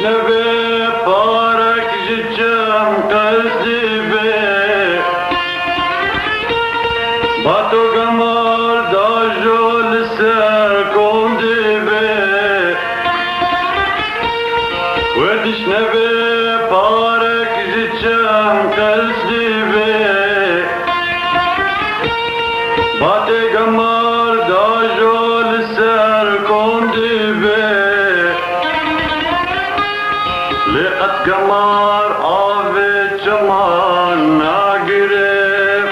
نبي بارك جتشم قلبي باتو قمر داجو لسر كوندي بي ودش نبي بارك جتشم قلبي باتو قمر داجو لسر كوندي بي لقد قمر آفي جمان ناقرب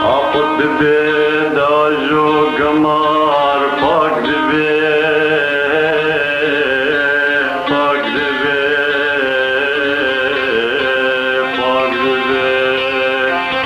آقود ببي داجو قمر باق ببي باق ببي باق ببي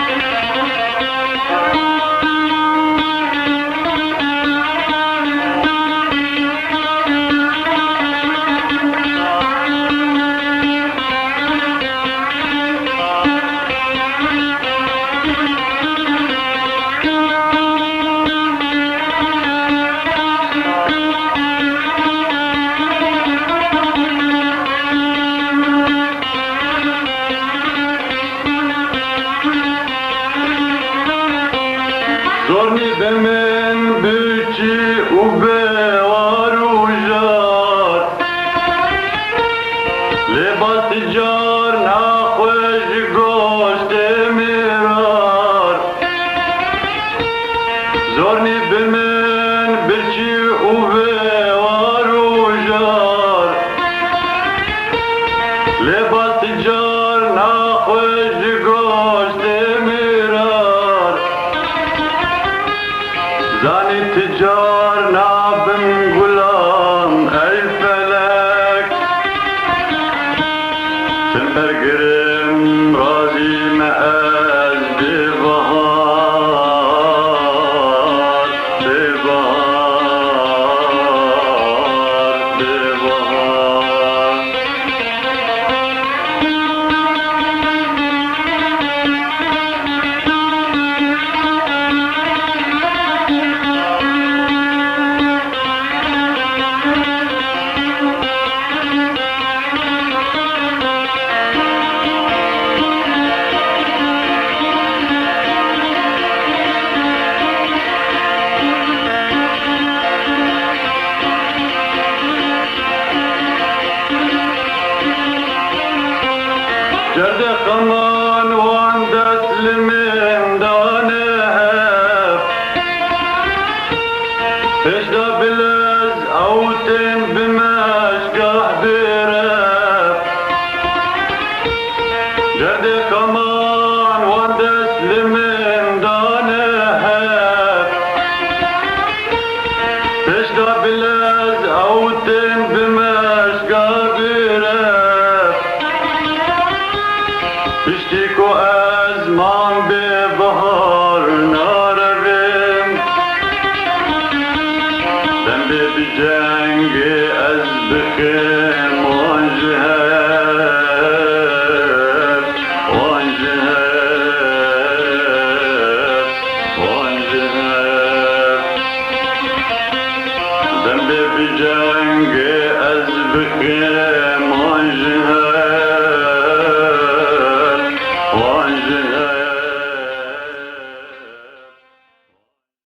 زورني بمن بيجي وبوار وجار لباس تجار ناخوش قوشت مرار زورني بمن بيجي وبوار وجار لباس تجار ناخوش قوشت مرار زاني تجار نابن غلام الفلك تنبرقرم رازي مآز ببهار ببهار ببهار جرد خمان واندس لمن دانهب اشدا بلز اوتن بمشقح برب جرد خمان واندس لمن دانهب اشدا بلز اوتن بمشقح برب اشتكو ازمان ببهار ناربم ذنبي بجنگ از بخيم وانجهب وانجهب وانجهب ذنبي بجنگ از بخيم وانجهب